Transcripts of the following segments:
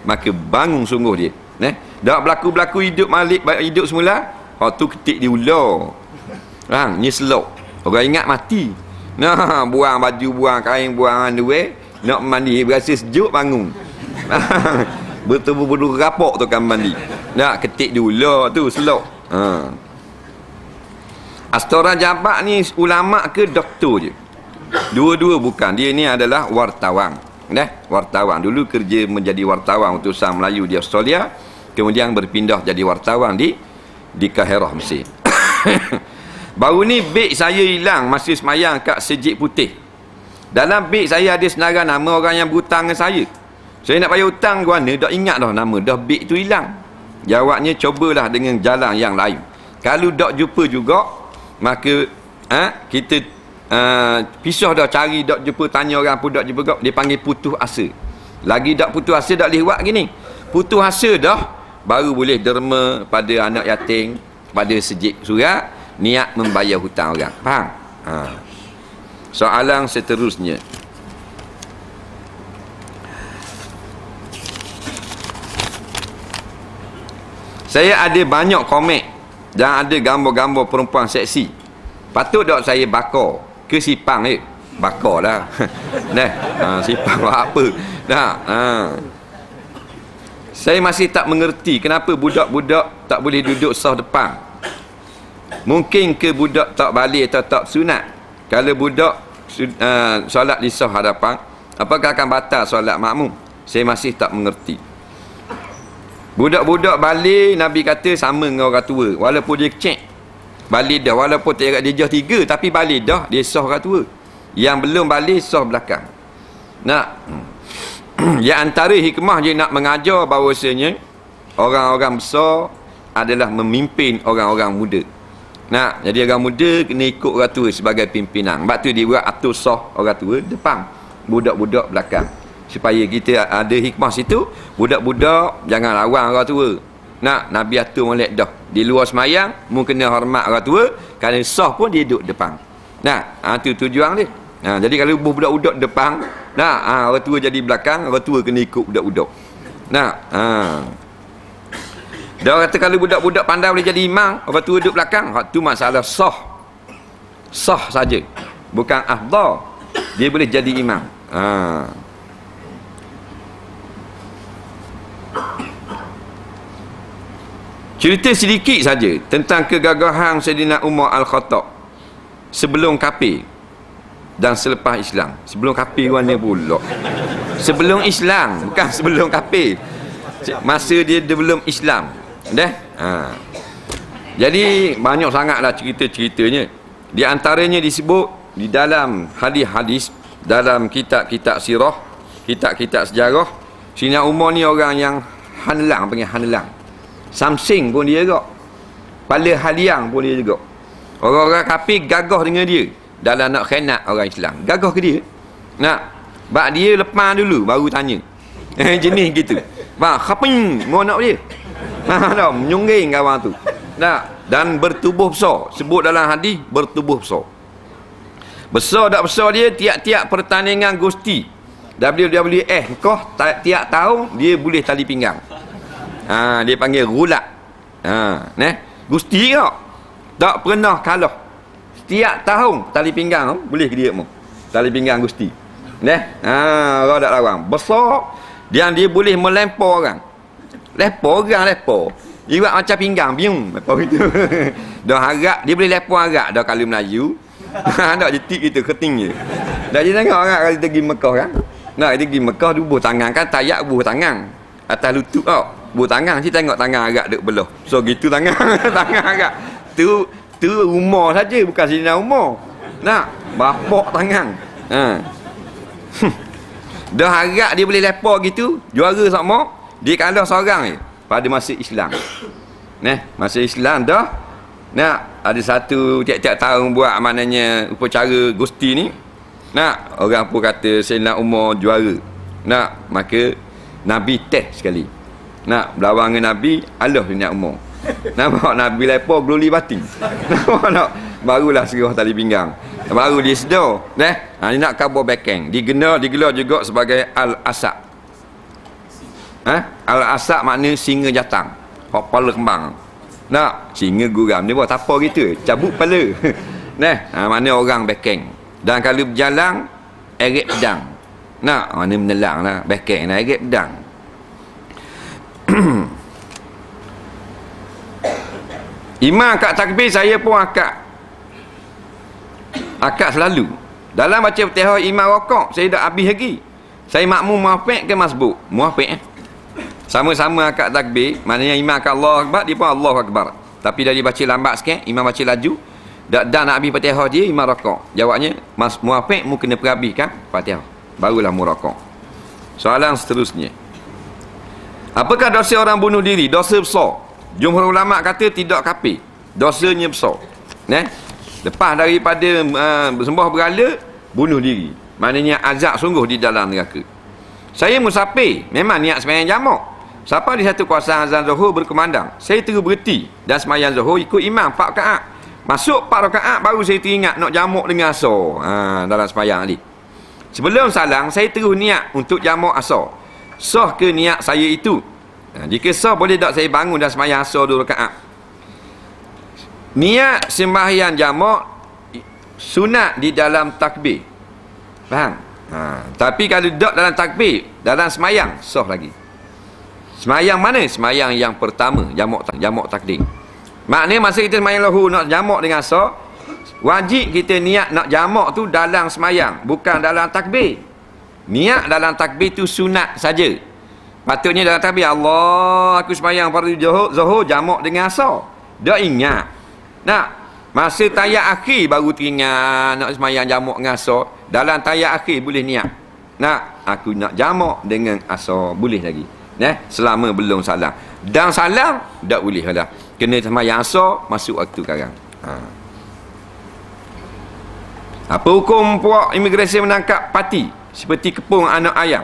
Maka bangun sungguh dia. Dak berlaku-berlaku hidup malik hidup semula, tu ketik dia ular. Nyeselok. Orang ingat mati. Buang baju, buang kain, buang underwear, nak mandi, berasa sejuk bangun. Betul-betul rapok tu kan mandi. Nak ketik dia ular tu selok. Astora Jabat ni ulama ke doktor je? Dua-dua bukan. Dia ni adalah wartawan. Wartawan. Dulu kerja menjadi wartawan utusan Melayu di Australia, kemudian berpindah jadi wartawan di Kahirah, Mesir. Baru ni beg saya hilang masa semayang kat Sejik Putih. Dalam beg saya ada senarai nama orang yang berhutang dengan saya. Saya nak bayar hutang ke mana, tak ingat dah nama, dah beg tu hilang. Jawabnya, cobalah dengan jalan yang lain. Kalau tak jumpa juga, maka kita pisah dah, cari tak jumpa, tanya orang pun tak jumpa juga, dia panggil putus asa. Lagi tak putus asa, tak boleh buat gini. Putus asa dah, baru boleh derma pada anak yatim, pada Sejik Surat, niat membayar hutang orang. Faham? Soalan seterusnya, saya ada banyak komik dan ada gambar-gambar perempuan seksi. Patut tak saya bakar ke sipang ni? Bakar lah. Sipang apa? Saya masih tak mengerti kenapa budak-budak tak boleh duduk saf depan. Mungkin ke budak tak balik atau tak sunat? Kalau budak solat di saf hadapan, apakah akan batal solat makmum? Saya masih tak mengerti. Budak-budak balik, Nabi kata sama dengan orang tua. Walaupun dia kecil, balik dah. Walaupun dia jauh 3, tapi balik dah, dia sah orang tua. Yang belum balik, sah belakang. Yang antara hikmah je nak mengajar bahawasanya orang-orang besar adalah memimpin orang-orang muda. Jadi orang muda kena ikut orang tua sebagai pimpinan. Sebab tu dia buat atur sah orang tua depan, budak-budak belakang. Supaya kita ada hikmah situ, budak-budak jangan lawan orang tua. Nabi atur molek dah. Di luar semayang, mu kena hormat orang tua, kalau sah pun dia duduk depan. Tu tujuan dia. Jadi kalau budak-budak depan, orang tua jadi belakang, orang tua kena ikut budak-budak. Dia kata kalau budak-budak pandai boleh jadi imam, orang tua duduk belakang, tu masalah sah. Sah saja. Bukan afdal. Dia boleh jadi imam. Cerita sedikit saja tentang kegagahan Sayyidina Umar Al-Khattab sebelum kafir dan selepas Islam. Sebelum kafir mana pula? Sebelum Islam, bukan sebelum kafir. Masa dia belum Islam. Jadi banyak sangatlah cerita-ceritanya. Di antaranya disebut di dalam hadis-hadis, dalam kitab-kitab sirah, kitab-kitab sejarah, Sayyidina Umar ni orang yang hanelang, panggil hanelang. Samsing pun dia juga, Pala Haliang pun dia juga. Orang-orang kafir gagah dengan dia dalam nak khianat orang Islam. Gagah ke dia? Bak dia lepas dulu baru tanya. Jenis gitu. Khaping ngonak dia. Menyungging kawan tu. Dan bertubuh besar. Sebut dalam hadis bertubuh besar. Besar tak besar dia, tiap-tiap pertandingan gusti WWF kau tiap tahun dia boleh tali pinggang. Dia panggil gulat. Gusti kau tak pernah kalah. Setiap tahun tali pinggang boleh ke dia mu. Tali pinggang gusti. Orang tak lawan. Besar. Dan dia boleh melempar orang. Lempar. Dia buat macam pinggang, biung. Lempar itu. Dah harap, dia boleh lempar harap dah kalau Melayu. Tak jetik gitu, keting je. Dah dia tengok orang kalau kita pergi Mekah kan. Dia pergi Mekah, dia bubuh tangan kan, tayak bubuh tangan. Atas lutut tau. Bubuh tangan, si tengok tangan harap duk belah. So gitu tangan. Tangan harap. Tu Umar saja, bukan Sayyidina Umar. Bapak tangan. Dah harap dia boleh lepak gitu, juara sama, dia kalah seorang je pada masa Islam. Masa Islam dah ada satu tiap-tiap tahun buat maknanya upacara gusti ni. Orang pun kata Sayyidina Umar juara. Maka Nabi test sekali. Berlawan dengan Nabi, Allah Sayyidina Umar. Nampak Nabi lepak gloli batin. Nampak. Barulah serah tali pinggang. Baru dia sedar. Dia nak kabur backhand. Digelar juga sebagai Al-Asad. Al-asaq makna singa jatang, hok kepala kembang. Nak singa guram ni buat apa gitu, cabut kepala. Mana orang bekeng. Dan kalau berjalan eret pedang. Nak mana menelang lah bekeng nak eret pedang. Imam akad takbir, saya pun akad selalu. Dalam baca Fatihah imam rokok, saya dah habis lagi. Saya makmum muafiq ke masbuk? Muafiq sama-sama akad takbir, maknanya imam akad Allah Akbar, dia pun Allah Akbar. Tapi dah dibaca lambat sikit, imam baca laju. Dah nak habis Fatihah dia, imam rokok. Jawabnya, muafiq mu kena perhabiskan Fatihah, barulah mu rokok. Soalan seterusnya, apakah dosa orang bunuh diri? Dosa besar. Jumhur ulama kata tidak kafir, dosanya besar. Lepas daripada sembah berhala, bunuh diri, maknanya azab sungguh di dalam neraka. Saya musafir, memang niat sembahyang jamak. Sampai di satu kawasan azan Zuhur berkumandang, saya terus berhenti dan sembahyang Zuhur ikut imam 4 rakaat. Masuk 4 rakaat baru saya teringat nak jamak dengan asar dalam sembahyang ni. Sebelum salam, saya terus niat untuk jamak asar. Sah ke niat saya itu? Jika sah, boleh tak saya bangun dan sembahyang asar 2 rakaat? Niat sembahyang jamak sunat di dalam takbir, faham? Tapi kalau tak dalam takbir, dalam sembahyang sah lagi. Sembahyang mana? Sembahyang yang pertama, jamak takdim. Maknanya masa kita sembahyang lahu nak jamak dengan asar, wajib kita niat nak jamak tu dalam sembahyang, bukan dalam takbir. Niat dalam takbir tu sunat saja. Patutnya dalam takbir, Allah aku sembahyang fardu zuhur jamak dengan asar. Dah ingat. Nak masa tayat akhir baru teringat nak sembahyang jamak dengan asar. Dalam tayat akhir boleh niat, nak aku nak jamak dengan asar, boleh lagi. Selama belum salam. Dan salam tak boleh lah. Kena sembahyang asar masuk waktu sekarang. Apa hukum puak imigresen menangkap parti seperti kepung anak ayam,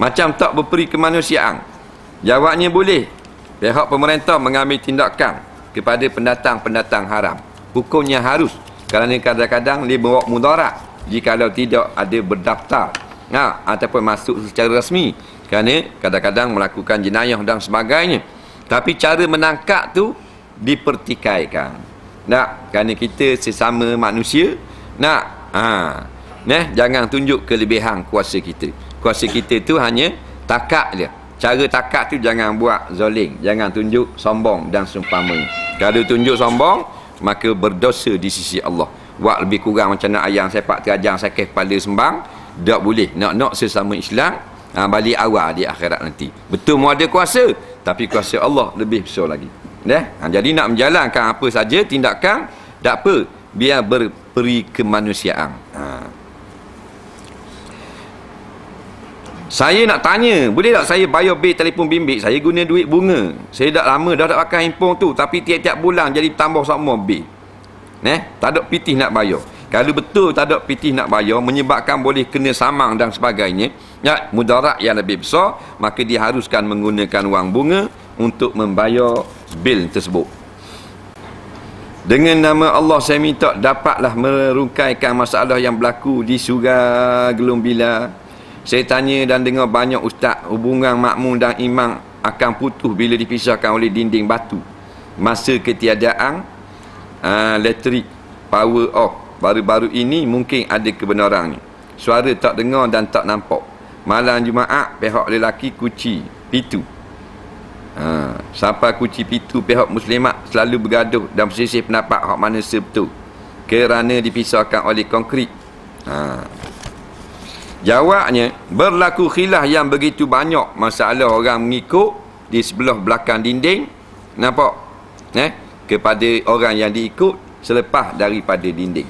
macam tak berperi kemanusiaan? Jawabnya boleh. Pihak pemerintah mengambil tindakan kepada pendatang-pendatang haram. Hukumnya harus, kerana kadang-kadang dia bawa mudarat jikalau tidak ada berdaftar ataupun masuk secara rasmi, kerana kadang-kadang melakukan jenayah dan sebagainya. Tapi cara menangkap tu dipertikaikan. Kerana kita sesama manusia. Jangan tunjuk kelebihan kuasa kita. Kuasa kita tu hanya takat dia. Cara takat tu jangan buat zalim, jangan tunjuk sombong dan seumpamanya. Kalau tunjuk sombong, maka berdosa di sisi Allah. Buat lebih kurang macam nak ayam sepak terajang sakit kepala sembang, tak boleh. Nak sesama Islam, balik awal di akhirat nanti. Betul mu ada kuasa, tapi kuasa Allah lebih besar lagi. Jadi nak menjalankan apa saja tindakan, tak apa, biar berperi kemanusiaan. Saya nak tanya, boleh tak saya bayar bil telefon bimbit? Saya guna duit bunga. Saya dah lama dah tak pakai handphone tu, tapi tiap-tiap bulan jadi tambah semua bil. Tak ada pitih nak bayar. Kalau betul tak ada pitih nak bayar, menyebabkan boleh kena samang dan sebagainya, mudarat yang lebih besar, maka diharuskan menggunakan wang bunga untuk membayar bil tersebut. Dengan nama Allah saya minta dapatlah merungkaikan masalah yang berlaku di Surau Gelung Bila. Saya tanya dan dengar banyak ustaz, hubungan makmum dan imam akan putus bila dipisahkan oleh dinding batu. Masa ketiadaan elektrik power off baru-baru ini mungkin ada kebenarannya. Suara tak dengar dan tak nampak. Malam Jumaat pihak lelaki kunci pintu. Sampai kunci pintu pihak muslimat selalu bergaduh dan bersisih pendapat hak mana sebetul, kerana dipisahkan oleh konkrit. Jawabnya, berlaku khilaf yang begitu banyak masalah orang mengikut di sebelah belakang dinding, nampak? Kepada orang yang diikut selepas daripada dinding.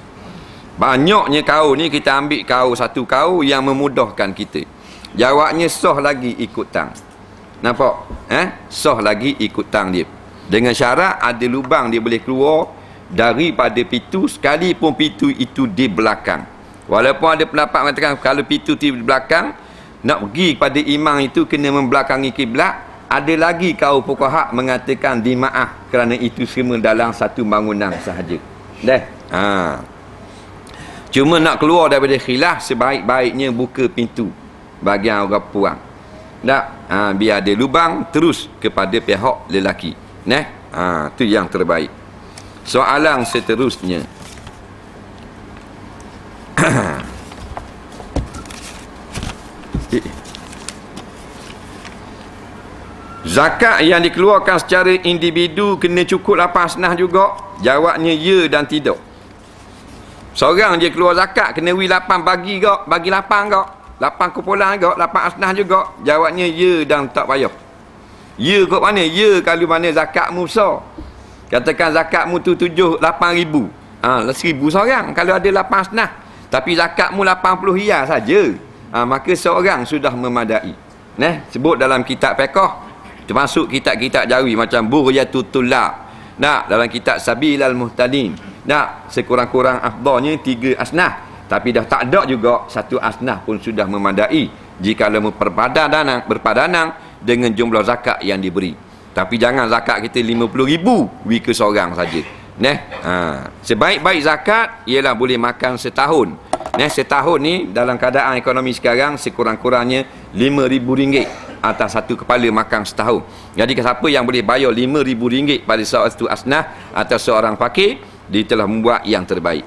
Banyaknya kaum ni kita ambil kaum satu kaum yang memudahkan kita. Jawabnya sah lagi ikut tang. Nampak? Sah lagi ikut tang dia. Dengan syarat ada lubang dia boleh keluar daripada pintu, sekalipun pintu itu di belakang. Walaupun ada pendapat mengatakan kalau pintu di belakang, nak pergi kepada imam itu kena membelakangi kiblat. Ada lagi kaum fuqaha mengatakan dimaaf kerana itu semua dalam satu bangunan sahaja. Cuma nak keluar daripada khilaf, sebaik-baiknya buka pintu bahagian orang puang. Tak, biar ada lubang terus kepada pihak lelaki. Tu yang terbaik. Soalan seterusnya. Zakat yang dikeluarkan secara individu kena cukup 8 asnah juga? Jawabnya ya dan tidak. Seorang dia keluar zakat kena 8 bagi 8 kok. 8 kumpulan juga, 8 asnah juga. Jawabnya ya dan tak payah. Ya kot mana? Ya kalau mana zakatmu besar. Katakan zakatmu tu 8 ribu. 1,000 seorang kalau ada 8 asnah. Tapi zakatmu 80 riyal saja. Maka seorang sudah memadai. Sebut dalam kitab fiqh. Termasuk kitab-kitab jawi macam Bughyatul Tullab. Dalam kitab Sabilal Muhtadin. Sekurang-kurang afdalnya 3 asnah. Tapi dah tak ada juga 1 asnah pun sudah memadai jika berpadanan dengan jumlah zakat yang diberi. Tapi jangan zakat kita 50,000 ke seorang saja. Sebaik-baik zakat ialah boleh makan setahun. Setahun ni dalam keadaan ekonomi sekarang sekurang-kurangnya RM5,000 atas satu kepala makan setahun. Jadi siapa yang boleh bayar RM5,000 pada satu asnah atau seorang fakir, dia telah membuat yang terbaik.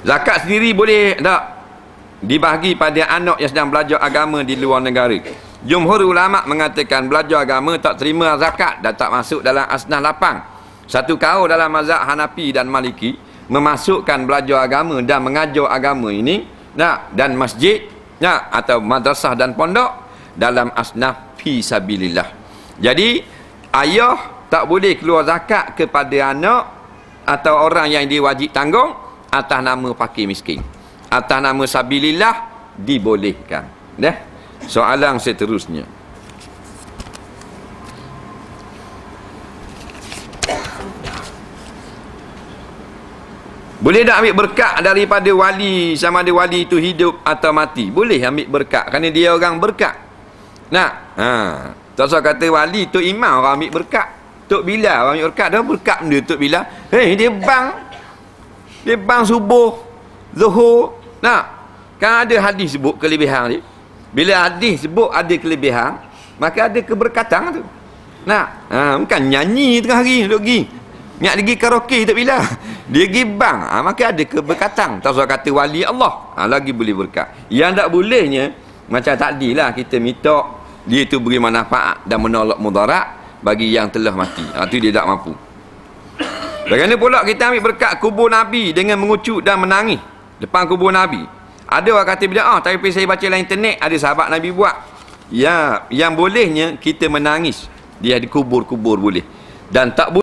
Zakat sendiri boleh tak dibahagi pada anak yang sedang belajar agama di luar negara? Jumhur ulama mengatakan belajar agama tak terima zakat dan tak masuk dalam asnah lapang. Satu kaul dalam mazhab Hanafi dan Maliki memasukkan belajar agama dan mengajar agama ini dan masjid atau madrasah dan pondok dalam asnaf fi sabilillah. Jadi ayah tak boleh keluar zakat kepada anak atau orang yang diwajib tanggung atas nama fakir miskin. Atas nama sabilillah dibolehkan. Soalan seterusnya. Boleh tak ambil berkat daripada wali, sama ada wali itu hidup atau mati? Boleh ambil berkat kerana dia orang berkat. Tak usah kata wali Tok Imam orang ambil berkat. Tok Bilal orang ambil berkat. Dah berkat benda Tok Bilal. Dia bang subuh, zuhur. Kan ada hadis sebut kelebihan dia. Bila hadis sebut ada kelebihan, maka ada keberkatan tu. Bukan nyanyi tengah hari duk pergi. Nak pergi karaoke tak bila. Dia pergi bang, maka ada keberkatan. Tak usah kata wali Allah. Lagi boleh berkat. Yang tak bolehnya macam tadilah kita minta dia tu beri manfaat dan menolak mudarat bagi yang telah mati. Tu dia tak mampu. Bagaimana pula kita ambil berkat kubur Nabi dengan mengucuk dan menangis depan kubur Nabi? Ada orang kata bid'ah, tapi saya baca dalam internet ada sahabat Nabi buat. Yang bolehnya kita menangis dia di kubur-kubur boleh. Dan tak boleh